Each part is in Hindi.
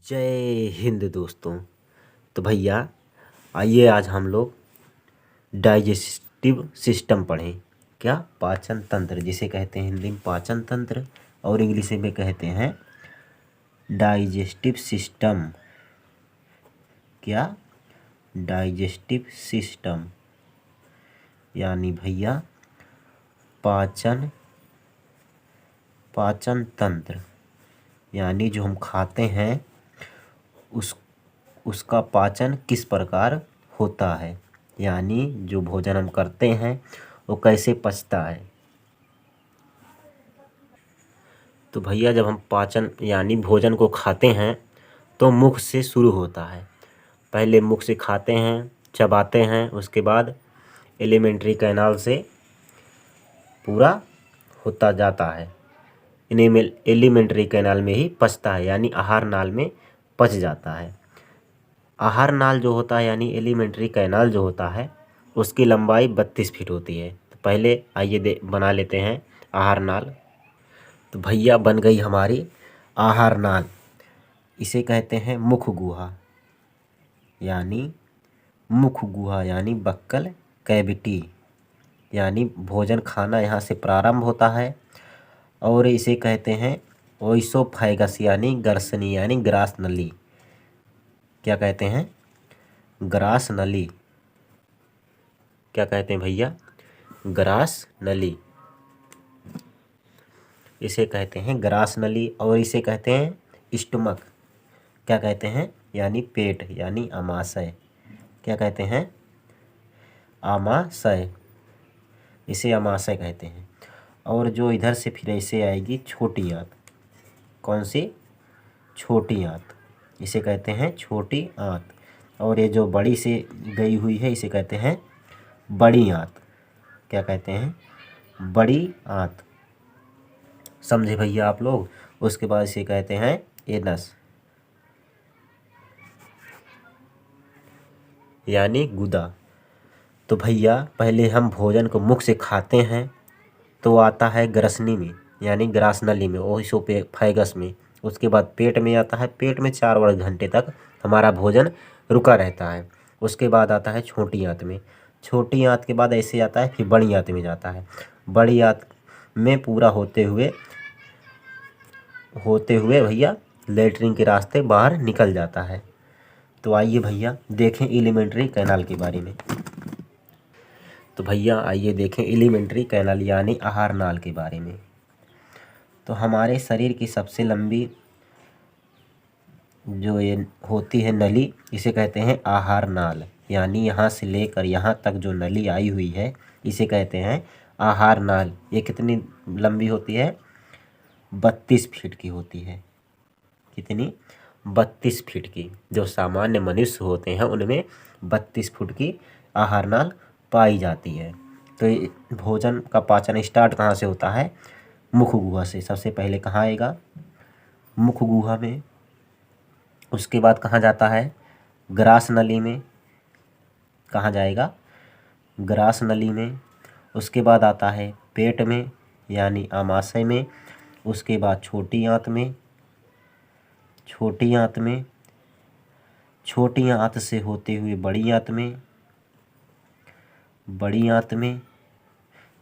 जय हिंद दोस्तों। तो भैया आइए आज हम लोग डाइजेस्टिव सिस्टम पढ़ें। क्या? पाचन तंत्र, जिसे कहते हैं हिंदी में पाचन तंत्र और इंग्लिश में कहते हैं डाइजेस्टिव सिस्टम। क्या? डाइजेस्टिव सिस्टम यानी भैया पाचन तंत्र, यानी जो हम खाते हैं उसका पाचन किस प्रकार होता है, यानी जो भोजन हम करते हैं वो कैसे पचता है। तो भैया जब हम पाचन यानी भोजन को खाते हैं तो मुख से शुरू होता है। पहले मुख से खाते हैं, चबाते हैं, उसके बाद एलिमेंट्री कैनाल से पूरा होता जाता है। एलिमेंट्री कैनाल में ही पचता है, यानी आहार नाल में पच जाता है। आहार नाल जो होता है यानी एलिमेंट्री कैनाल जो होता है उसकी लंबाई 32 फीट होती है। तो पहले आइए बना लेते हैं आहार नाल। तो भैया बन गई हमारी आहार नाल। इसे कहते हैं मुख गुहा, यानी बक्कल कैविटी, यानी भोजन खाना यहाँ से प्रारंभ होता है। और इसे कहते हैं ओइसोफेगस यानी ग्रसनी यानी ग्रास नली। क्या कहते हैं? ग्रास नली। क्या कहते हैं भैया? ग्रास नली। इसे कहते हैं ग्रास नली और इसे कहते हैं स्टमक। क्या कहते हैं? यानी पेट, यानी आमाशय। क्या कहते हैं? आमाशय। इसे आमाशय कहते हैं। और जो इधर से फिर ऐसे आएगी छोटी आंत। कौन सी? छोटी आंत। इसे कहते हैं छोटी आंत। और ये जो बड़ी से गई हुई है इसे कहते हैं बड़ी आंत। क्या कहते हैं? बड़ी आंत। समझे भैया आप लोग? उसके बाद इसे कहते हैं एनस, यानी गुदा। तो भैया पहले हम भोजन को मुख से खाते हैं तो आता है ग्रसनी में, यानी ग्रास नली में, ओइसोफेगस में। उसके बाद पेट में आता है। पेट में 4 वर्ग घंटे तक हमारा भोजन रुका रहता है। उसके बाद आता है छोटी आंत में। छोटी आंत के बाद ऐसे आता है फिर बड़ी आंत में जाता है। बड़ी आंत में पूरा होते हुए भैया लेटरिन के रास्ते बाहर निकल जाता है। तो आइए भैया देखें एलिमेंट्री कैनाल के बारे में। तो भैया आइए देखें एलिमेंट्री कैनाल यानी आहार नाल के बारे में। तो हमारे शरीर की सबसे लंबी जो ये होती है नली, इसे कहते हैं आहार नाल, यानी यहाँ से लेकर यहाँ तक जो नली आई हुई है इसे कहते हैं आहार नाल। ये कितनी लंबी होती है? 32 फीट की होती है। कितनी? 32 फीट की। जो सामान्य मनुष्य होते हैं उनमें 32 फुट की आहार नाल पाई जाती है। तो भोजन का पाचन स्टार्ट कहाँ से होता है? मुख गुहा से। सबसे पहले कहाँ आएगा? मुख गुहा में। उसके बाद कहाँ जाता है? ग्रास नली में। कहाँ जाएगा? ग्रास नली में। उसके बाद आता है पेट में, यानी आमाशय में। उसके बाद छोटी आंत में। छोटी आंत में। छोटी आंत से होते हुए बड़ी आंत में। बड़ी आंत में।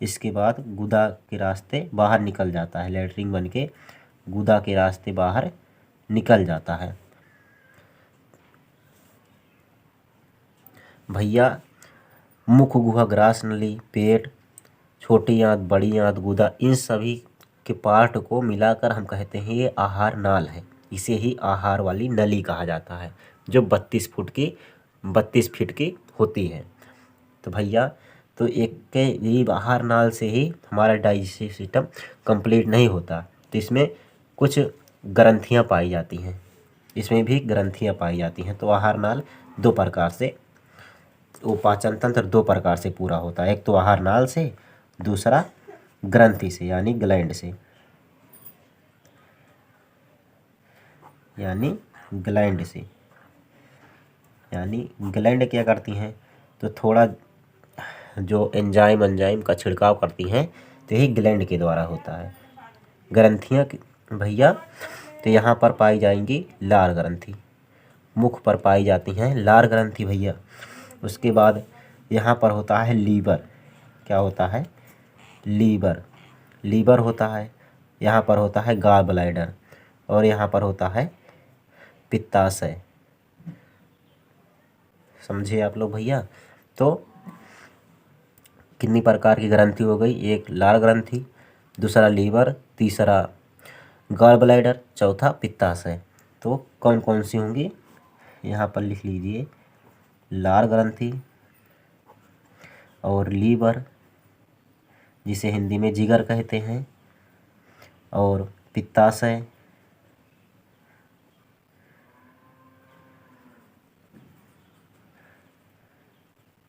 इसके बाद गुदा के रास्ते बाहर निकल जाता है। लेटरिन बन के गुदा के रास्ते बाहर निकल जाता है। भैया मुख गुहा, ग्रास नली, पेट, छोटी आंत, बड़ी आंत, गुदा, इन सभी के पार्ट को मिलाकर हम कहते हैं ये आहार नाल है। इसे ही आहार वाली नली कहा जाता है, जो 32 फीट की होती है। तो भैया तो एक के ही आहार नाल से ही हमारा डाइजेस्टिव सिस्टम कंप्लीट नहीं होता। तो इसमें कुछ ग्रंथियाँ पाई जाती हैं। इसमें भी ग्रंथियाँ पाई जाती हैं। तो आहार नाल दो प्रकार से, वो पाचन तंत्र 2 प्रकार से पूरा होता है। एक तो आहार नाल से, दूसरा ग्रंथि से यानी ग्लैंड से। यानी ग्लैंड से, यानी ग्लैंड क्या करती हैं? तो थोड़ा जो एंजाइम का छिड़काव करती हैं, तो यही ग्लैंड के द्वारा होता है। ग्रंथियाँ भैया तो यहाँ पर पाई जाएंगी लार ग्रंथि, मुख पर पाई जाती हैं लार ग्रंथि भैया। उसके बाद यहाँ पर होता है लीवर, क्या होता है, लीवर, लीवर होता है। यहाँ पर होता है गॉल ब्लैडर और यहाँ पर होता है पित्ताशय। समझे आप लोग भैया। तो कितनी प्रकार की ग्रंथि हो गई, एक लार ग्रंथि, दूसरा लीवर, तीसरा गॉल ब्लैडर, चौथा पित्ताशय। तो कौन कौन सी होंगी यहाँ पर लिख लीजिए, लार ग्रंथि और लीवर जिसे हिंदी में जिगर कहते हैं, और पित्ताशय,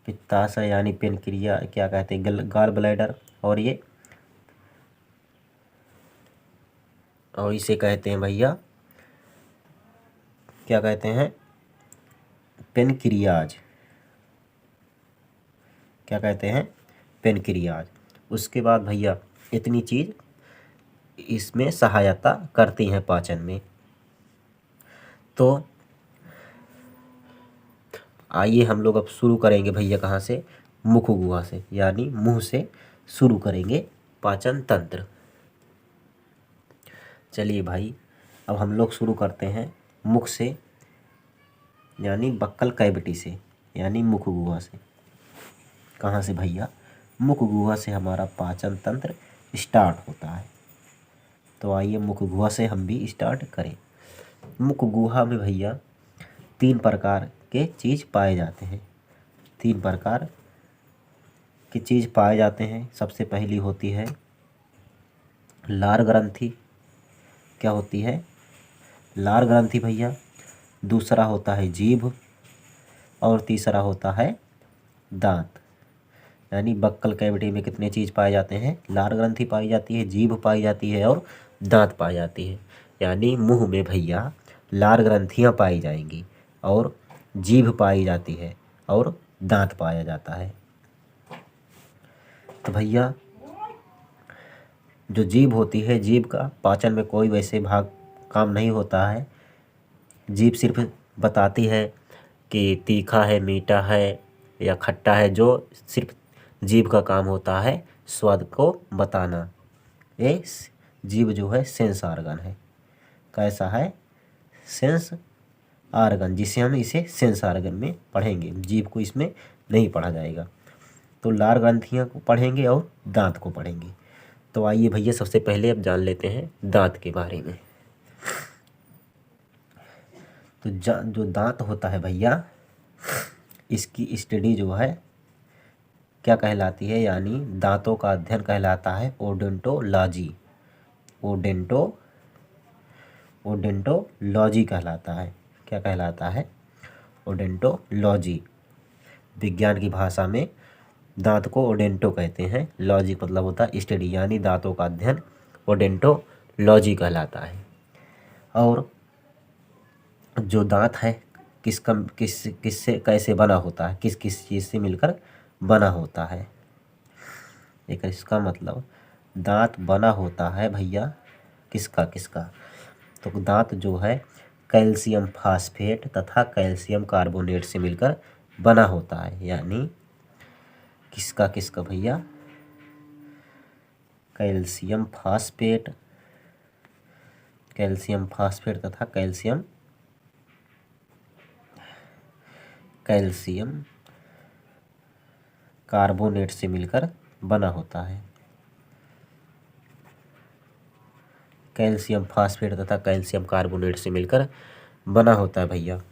पित्ताशय यानी पेनक्रिया क्या कहते हैं, गॉल ब्लैडर, और ये और इसे कहते हैं भैया क्या कहते हैं, पेनक्रियाज, क्या कहते हैं, पेनक्रियाज। उसके बाद भैया इतनी चीज़ इसमें सहायता करती हैं पाचन में। तो आइए हम लोग अब शुरू करेंगे भैया कहाँ से, मुख गुहा से, यानी मुंह से शुरू करेंगे पाचन तंत्र। चलिए भाई अब हम लोग शुरू करते हैं मुख से, यानी बक्कल कैविटी से, यानी मुख गुहा से। कहाँ से भैया, मुख गुहा से हमारा पाचन तंत्र स्टार्ट होता है। तो आइए मुख गुहा से हम भी स्टार्ट करें। मुख गुहा में भैया 3 प्रकार के चीज़ पाए जाते हैं, 3 प्रकार की चीज़ पाए जाते हैं। सबसे पहली होती है लार ग्रंथि, क्या होती है, लार ग्रंथि भैया। दूसरा होता है जीभ और तीसरा होता है दांत। यानी बक्कल कैविटी में कितने चीज़ पाए जाते हैं, लार ग्रंथि पाई जाती है, जीभ पाई जाती है और दांत पाई जाती है। यानी मुंह में भैया लार ग्रंथियाँ पाई जाएंगी और जीभ पाई जाती है और दांत पाया जाता है। तो भैया जो जीभ होती है, जीभ का पाचन में कोई वैसे भाग काम नहीं होता है। जीभ सिर्फ बताती है कि तीखा है, मीठा है या खट्टा है, जो सिर्फ जीभ का काम होता है स्वाद को बताना। ये जीभ जो है सेंस आर्गन है। कैसा है, सेंस आर्गन, जिसे हम इसे सेंस आर्गन में पढ़ेंगे, जीभ को इसमें नहीं पढ़ा जाएगा। तो लार ग्रंथियाँ को पढ़ेंगे और दांत को पढ़ेंगे। तो आइए भैया सबसे पहले अब जान लेते हैं दांत के बारे में। तो जो दांत होता है भैया, इसकी स्टडी जो है क्या कहलाती है, यानी दांतों का अध्ययन कहलाता है ओडोंटोलॉजी। ओडोंटोलॉजी कहलाता है। क्या कहलाता है, ओडोंटोलॉजी। विज्ञान की भाषा में दांत को ओडेंटो कहते हैं, लॉजी मतलब होता है स्टडी, यानी दांतों का अध्ययन ओडेंटोलॉजी कहलाता है। और जो दांत है किससे कैसे बना होता है, किस किस चीज़ से मिलकर बना होता है। एक इसका मतलब दांत बना होता है भैया किसका, तो दांत जो है कैल्शियम फास्फेट तथा कैल्शियम कार्बोनेट से मिलकर बना होता है। यानी किसका भैया, कैल्शियम फास्फेट तथा कैल्शियम कार्बोनेट से मिलकर बना होता है। कैल्शियम फास्फेट तथा कैल्शियम कार्बोनेट से मिलकर बना होता है भैया। जो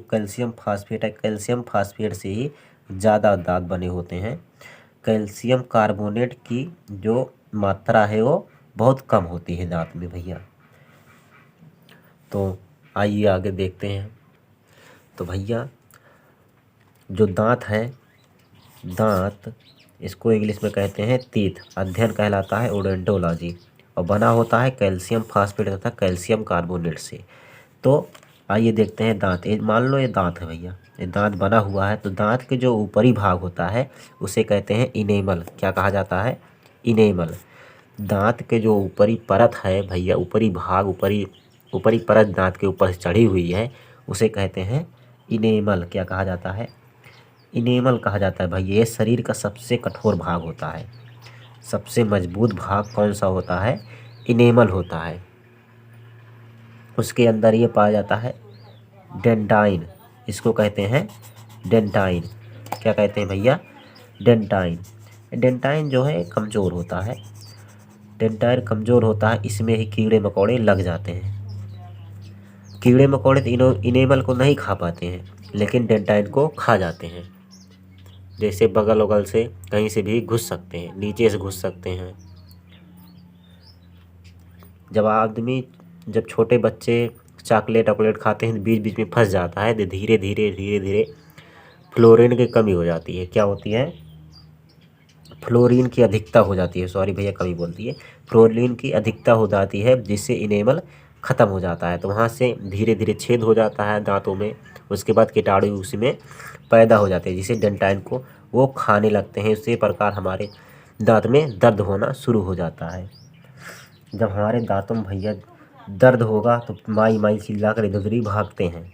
कैल्शियम फास्फेट है, कैल्शियम फास्फेट से ही ज़्यादा दांत बने होते हैं। कैल्शियम कार्बोनेट की जो मात्रा है वो बहुत कम होती है दांत में भैया। तो आइए आगे देखते हैं। तो भैया जो दांत है, दांत इसको इंग्लिश में कहते हैं टीथ, अध्ययन कहलाता है ओडोंटोलॉजी, और बना होता है कैल्शियम फास्फेट तथा कैल्शियम कार्बोनेट से। तो आइए देखते हैं दांत। मान लो ये दांत है भैया, ये दांत बना हुआ है। तो दांत के जो ऊपरी भाग होता है उसे कहते हैं इनेमल। क्या कहा जाता है, इनेमल। दांत के जो ऊपरी परत है भैया, ऊपरी भाग, ऊपरी परत दांत के ऊपर चढ़ी हुई है, उसे कहते हैं इनेमल। क्या कहा जाता है? इनेमल कहा जाता है भैया। ये शरीर का सबसे कठोर भाग होता है। सबसे मजबूत भाग कौन सा होता है? इनेमल होता है। उसके अंदर ये पाया जाता है डेंटाइन। इसको कहते हैं डेंटाइन। क्या कहते हैं भैया? डेंटाइन। डेंटाइन जो है कमज़ोर होता है। डेंटाइन कमज़ोर होता है, इसमें ही कीड़े मकोड़े लग जाते हैं। कीड़े मकोड़े तो इनेमल को नहीं खा पाते हैं, लेकिन डेंटाइन को खा जाते हैं। जैसे बगल वगल से कहीं से भी घुस सकते हैं, नीचे से घुस सकते हैं। जब छोटे बच्चे चॉकलेट वॉकलेट खाते हैं, बीच बीच में फंस जाता है, तो धीरे धीरे फ्लोरीन की कमी हो जाती है। क्या होती है? फ्लोरीन की अधिकता हो जाती है। सॉरी भैया, कमी बोलती है। फ्लोरीन की अधिकता हो जाती है, जिससे इनेमल ख़त्म हो जाता है। तो वहाँ से धीरे धीरे छेद हो जाता है दांतों में। उसके बाद कीटाणु उसमें पैदा हो जाते हैं, जिसे डेंटाइन को वो खाने लगते हैं। इसी प्रकार हमारे दांत में दर्द होना शुरू हो जाता है। जब हमारे दांतों में भैया दर्द होगा तो माई माई चिल्ला कर इधर उधर भागते हैं।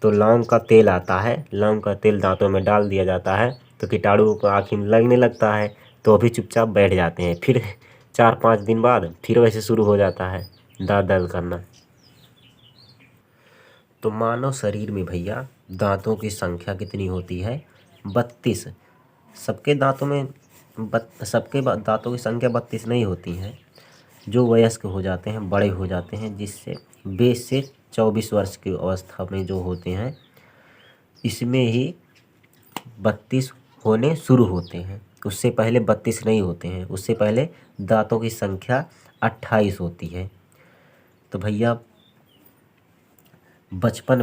तो लौंग का तेल आता है, लौंग का तेल दांतों में डाल दिया जाता है, तो कीटाणु को आँखी में लगने लगता है, तो अभी चुपचाप बैठ जाते हैं। फिर 4-5 दिन बाद फिर वैसे शुरू हो जाता है दांत दर्द करना। तो मानव शरीर में भैया दांतों की संख्या कितनी होती है? 32। सबके दांतों में दांतों की संख्या 32 नहीं होती है। जो वयस्क हो जाते हैं, बड़े हो जाते हैं, जिससे 20 से 24 वर्ष की अवस्था में जो होते हैं, इसमें ही 32 होने शुरू होते हैं। उससे पहले 32 नहीं होते हैं। उससे पहले दांतों की संख्या 28 होती है। तो भैया बचपन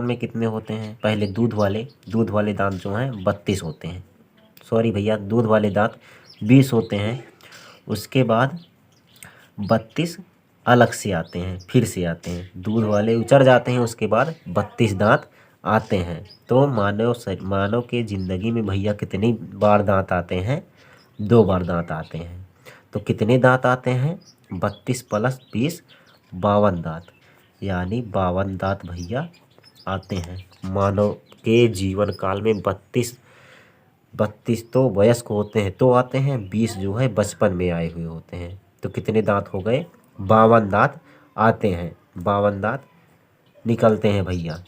में कितने होते हैं? पहले दूध वाले दांत जो हैं 32 होते हैं। सॉरी भैया, दूध वाले दांत 20 होते हैं। उसके बाद 32 अलग से आते हैं, फिर से आते हैं। दूध वाले उचर जाते हैं, उसके बाद 32 दांत आते हैं। तो मानव के ज़िंदगी में भैया कितनी बार दांत आते हैं? 2 बार दांत आते हैं। तो कितने दांत आते हैं? 32 + 20 52 दांत, यानी 52 दांत भैया आते हैं मानव के जीवन काल में। 32 तो वयस्क होते हैं तो आते हैं, 20 जो है बचपन में आए हुए होते हैं। तो कितने दांत हो गए? 52 दांत आते हैं, 52 दांत निकलते हैं भैया,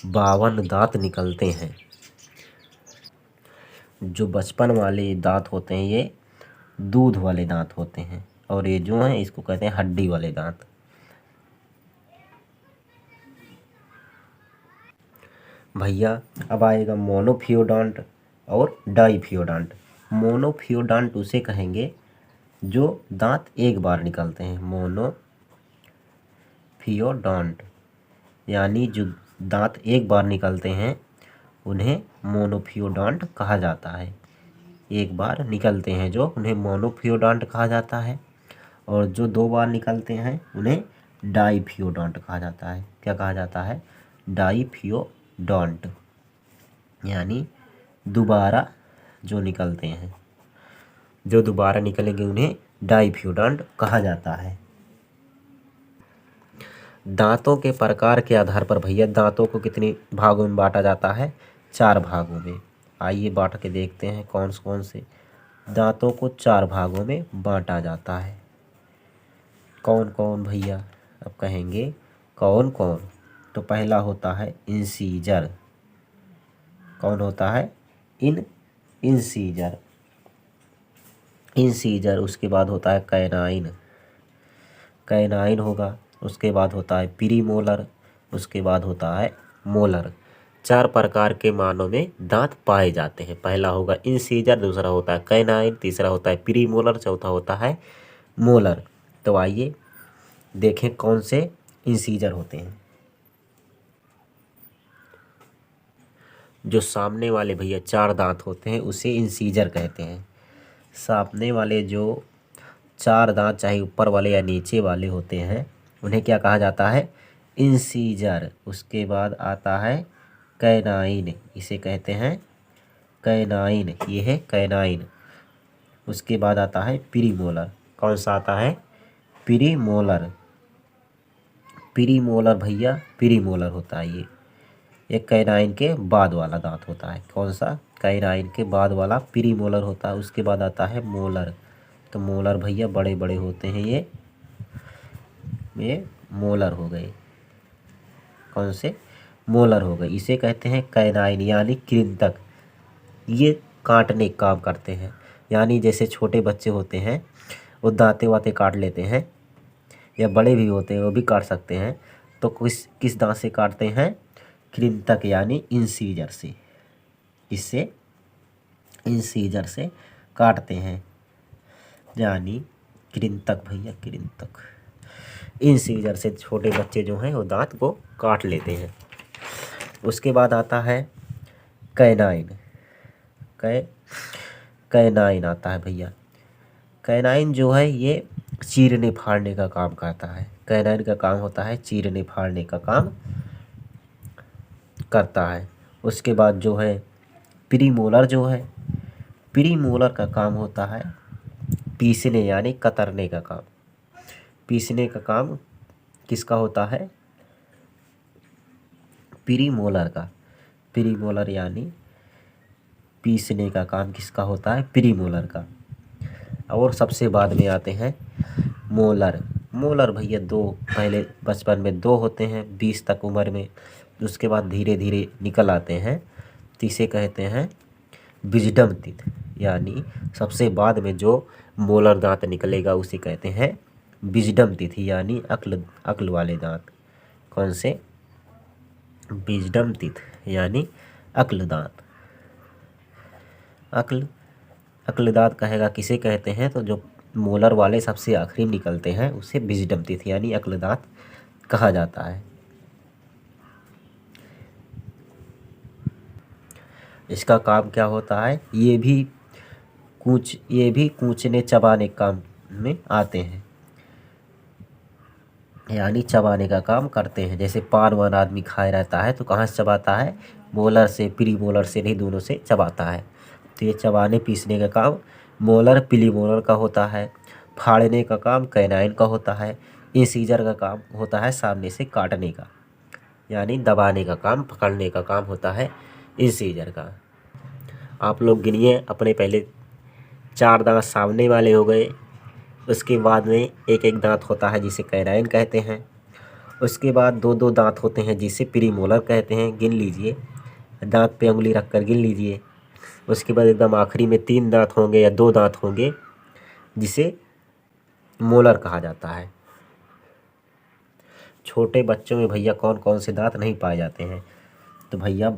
52 दांत निकलते हैं। जो बचपन वाले दांत होते हैं ये दूध वाले दांत होते हैं, और ये जो हैं इसको कहते हैं हड्डी वाले दांत। भैया अब आएगा मोनोफियोडोंट और डाइफियोडोंट। मोनोफियोडोंट उसे कहेंगे जो दांत एक बार निकलते हैं। मोनोफियोडोंट यानी जो दांत एक बार निकलते हैं, उन्हें मोनोफियोडोंट कहा जाता है। एक बार निकलते हैं जो, उन्हें मोनोफियोडोंट कहा जाता है। और जो 2 बार निकलते हैं उन्हें डाइफियोडोंट कहा जाता है। क्या कहा जाता है? डाइफियोडोंट, यानी दोबारा जो निकलते हैं, जो दोबारा निकलेंगे उन्हें डाइफियोडोंट कहा जाता है। दांतों के प्रकार के आधार पर भैया दांतों को कितने भागों में बांटा जाता है? 4 भागों में। आइए बांट के देखते हैं कौन से दांतों को 4 भागों में बांटा जाता है। कौन कौन भैया? अब कहेंगे कौन कौन। तो पहला होता है इंसीजर। कौन होता है? इंसीजर। उसके बाद होता है कैनाइन होगा। उसके बाद होता है प्रीमोलर। उसके बाद होता है मोलर। 4 प्रकार के मानों में दांत पाए जाते हैं। पहला होगा इंसीजर, दूसरा होता है कैनाइन, तीसरा होता है प्रीमोलर, चौथा होता है मोलर। तो आइए देखें कौन से इंसीजर होते हैं। जो सामने वाले भैया 4 दांत होते हैं उसे इंसीजर कहते हैं। सामने वाले जो 4 दांत, चाहे ऊपर वाले या नीचे वाले होते हैं, उन्हें क्या कहा जाता है? इंसीजर। उसके बाद आता है कैनाइन, इसे कहते हैं कैनाइन, ये है कैनाइन। उसके बाद आता है प्रीमोलर। कौन सा आता है? प्रीमोलर। प्रीमोलर भैया, प्रीमोलर होता है ये कैनाइन के बाद वाला दांत होता है। कौन सा? कैनाइन के बाद वाला प्रीमोलर होता है। उसके बाद आता है मोलर। तो मोलर भैया बड़े बड़े होते हैं, ये मोलर हो गए। कौन से? मोलर हो गए। इसे कहते हैं कैनाइन यानी कृंतक। ये काटने का काम करते हैं, यानी जैसे छोटे बच्चे होते हैं वो दांते वाते काट लेते हैं, या बड़े भी होते हैं वो भी काट सकते हैं। तो किस दांत से काटते हैं? कृंतक यानी इंसीजर से। इससे इंसीजर से काटते हैं, यानी कृंतक भैया, कृंतक। इंसीजर से छोटे बच्चे जो हैं वो दांत को काट लेते हैं। उसके बाद आता है कैनाइन। कैनाइन आता है भैया। कैनाइन जो है ये चीरने फाड़ने का काम करता है। कैनाइन का काम होता है चीरने फाड़ने का काम करता है। उसके बाद जो है प्रीमोलर जो है, प्रीमोलर का काम होता है पीसने यानी कतरने का काम। पीसने का काम किसका होता है? प्रीमोलर का। प्रीमोलर यानी पीसने का काम किसका होता है? प्रीमोलर का। और सबसे बाद में आते हैं मोलर। मोलर भैया दो, पहले बचपन में दो होते हैं, 20 तक उम्र में, उसके बाद धीरे धीरे निकल आते हैं। तो इसे कहते हैं विजडम टीथ, यानी सबसे बाद में जो मोलर दांत निकलेगा उसे कहते हैं विजडम टीथ, यानी अक्ल वाले दांत। कौन से? विजडम टीथ यानी अक्ल दांत। अक्ल दांत कहेगा किसे कहते हैं? तो जो मोलर वाले सबसे आखिरी में निकलते हैं उसे विजडम टीथ यानी अक्ल दांत कहा जाता है। इसका काम क्या होता है? ये भी कूचने चबाने काम में आते हैं, यानी चबाने का काम करते हैं। जैसे पान वान आदमी खाए रहता है तो कहाँ से चबाता है? मोलर से, प्रीमोलर से नहीं, दोनों से चबाता है। तो ये चबाने पीसने का काम मोलर प्रीमोलर का होता है। फाड़ने का काम कैनाइन का होता है। इंसीजर का काम होता है सामने से काटने का, यानी दबाने का काम, पकड़ने का काम होता है इंसीजर का। आप लोग गिनिए अपने, पहले 4 दांत सामने वाले हो गए। उसके बाद में एक एक दांत होता है जिसे कैनाइन कहते हैं। उसके बाद 2 दांत होते हैं जिसे प्रीमोलर कहते हैं। गिन लीजिए, दांत पे उंगली रख कर गिन लीजिए। उसके बाद एकदम आखिरी में 3 दांत होंगे या 2 दांत होंगे जिसे मोलर कहा जाता है। छोटे बच्चों में भैया कौन कौन से दांत नहीं पाए जाते हैं? तो भैया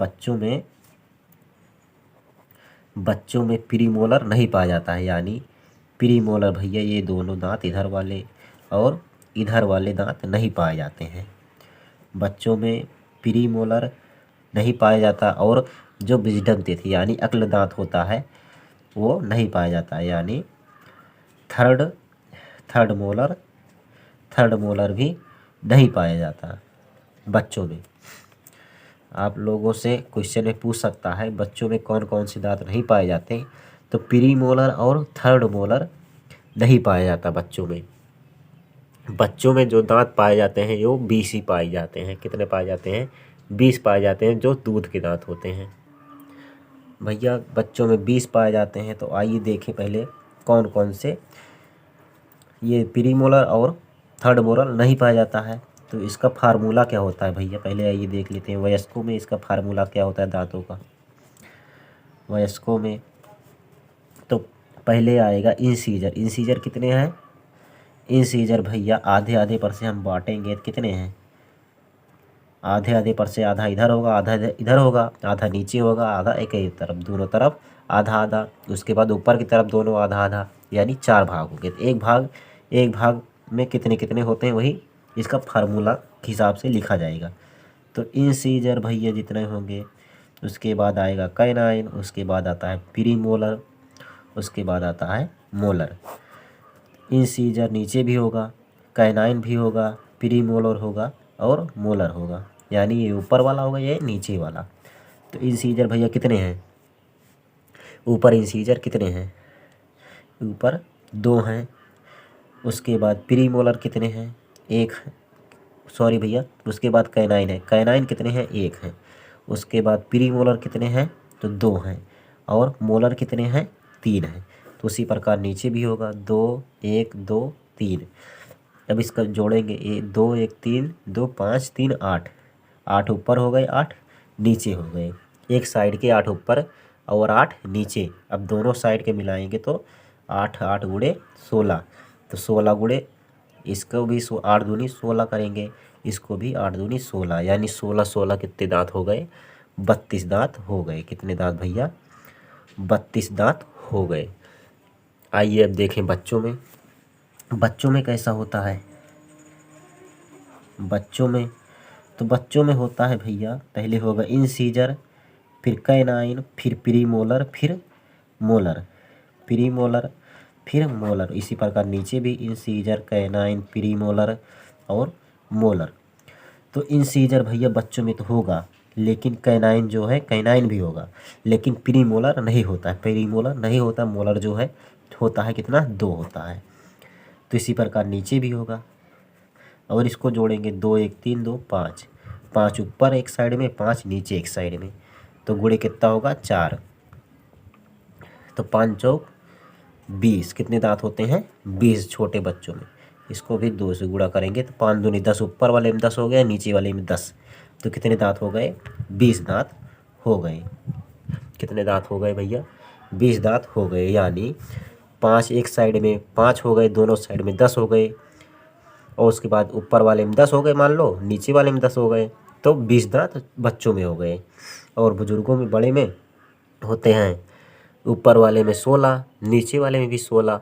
बच्चों में प्रीमोलर नहीं पाया जाता है, यानी प्रीमोलर भैया ये दोनों दांत, इधर वाले और इधर वाले दांत नहीं पाए जाते हैं। बच्चों में प्रीमोलर नहीं पाया जाता, और जो विजडम टीथ यानी अक्ल दांत होता है वो नहीं पाया जाता है, यानी थर्ड मोलर भी नहीं पाया जाता बच्चों में। आप लोगों से क्वेश्चन में पूछ सकता है बच्चों में कौन कौन से दांत नहीं पाए जाते, तो प्रीमोलर और थर्ड मोलर नहीं पाया जाता बच्चों में। बच्चों में जो दांत पाए जाते हैं वो 20 ही पाए जाते हैं। कितने पाए जाते हैं? 20 पाए जाते हैं, जो दूध के दांत होते हैं। भैया बच्चों में 20 पाए जाते हैं, तो आइए देखें पहले कौन कौन से। ये प्रीमोलर और थर्ड मोलर नहीं पाया जाता है, तो इसका फार्मूला क्या होता है भैया? पहले आइए देख लेते हैं वयस्कों में इसका फार्मूला क्या होता है दांतों का। वयस्कों में तो पहले आएगा इंसीजर। इंसीजर कितने हैं? इंसीजर भैया आधे आधे पर से हम बांटेंगे तो कितने हैं? आधे आधे पर से आधा इधर होगा, आधा इधर होगा, आधा नीचे होगा, आधा एक ही तरफ, दोनों तरफ आधा आधा। उसके बाद ऊपर की तरफ दोनों आधा आधा, यानी 4 भाग हो गए। तो एक भाग में कितने कितने होते हैं वही इसका फार्मूला के हिसाब से लिखा जाएगा। तो इंसीजर भैया जितने होंगे, उसके बाद आएगा कैनाइन, उसके बाद आता है प्रीमोलर, उसके बाद आता है मोलर। इंसीजर नीचे भी होगा, कैनाइन भी होगा, प्रीमोलर होगा और मोलर होगा, यानी ये ऊपर वाला होगा, ये नीचे वाला। तो इंसीजर भैया कितने हैं? ऊपर इंसीजर कितने हैं, ऊपर 2 हैं। उसके बाद प्री मोलर कितने हैं, 1 है, सॉरी भैया, उसके बाद कैनाइन है, कैनाइन कितने हैं, 1 है। उसके बाद प्री मोलर कितने हैं, तो 2 हैं। और मोलर कितने हैं, 3 हैं। तो उसी प्रकार नीचे भी होगा 2 1 2 3। अब इसका जोड़ेंगे 2 1 3 2 5 3 8, 8 ऊपर हो गए, 8 नीचे हो गए। एक साइड के 8 ऊपर और 8 नीचे। अब दोनों साइड के मिलाएंगे तो 8 8 गुणे 16, तो 16 गुणे इसको भी 8 दूनी 16 करेंगे, इसको भी 8 दूनी 16, यानी 16 16 कितने दांत हो गए, 32 दांत हो गए। कितने दांत भैया, 32 दांत हो गए। आइए अब देखें बच्चों में, बच्चों में कैसा होता है। बच्चों में, तो बच्चों में होता है भैया, पहले होगा इंसीजर, फिर कैनाइन, फिर प्री मोलर, फिर मोलर, प्री मोलर फिर मोलर। इसी प्रकार नीचे भी इंसीजर, कैनाइन, प्री मोलर और मोलर। तो इंसीजर भैया बच्चों में तो होगा, लेकिन कैनाइन जो है, कैनाइन भी होगा, लेकिन प्री मोलर नहीं होता है, प्री मोलर नहीं होता। मोलर जो है होता है कितना, 2 होता है। तो इसी प्रकार नीचे भी होगा। और इसको जोड़ेंगे 2 1 3 2 5, 5 ऊपर एक साइड में, 5 नीचे एक साइड में, तो गुणे कितना होगा, 4। तो 5 चौक 20, कितने दांत होते हैं, 20 छोटे बच्चों में। इसको भी 2 से गुणा करेंगे तो 5 दूनी 10, ऊपर वाले में 10 हो गया, नीचे वाले में 10, तो कितने दांत हो गए, 20 दांत हो गए। कितने दांत हो गए भैया, 20 दांत हो गए। यानी 5 एक साइड में 5 हो गए, दोनों साइड में 10 हो गए, और उसके बाद ऊपर वाले में 10 हो गए मान लो, नीचे वाले में 10 हो गए, तो 20 दांत बच्चों में हो गए। और बुजुर्गों में, बड़े में होते हैं, ऊपर वाले में 16, नीचे वाले में भी 16,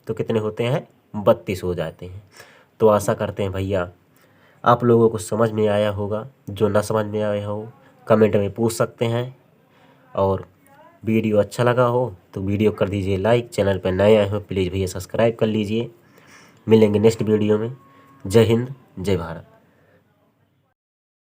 तो कितने होते हैं, 32 हो जाते हैं। तो आशा करते हैं भैया आप लोगों को समझ में आया होगा। जो ना समझ में आया हो कमेंट में पूछ सकते हैं, और वीडियो अच्छा लगा हो तो वीडियो कर दीजिए लाइक। चैनल पर नए आए हो प्लीज़ भैया सब्सक्राइब कर लीजिए। मिलेंगे नेक्स्ट वीडियो में। जय हिंद, जय भारत।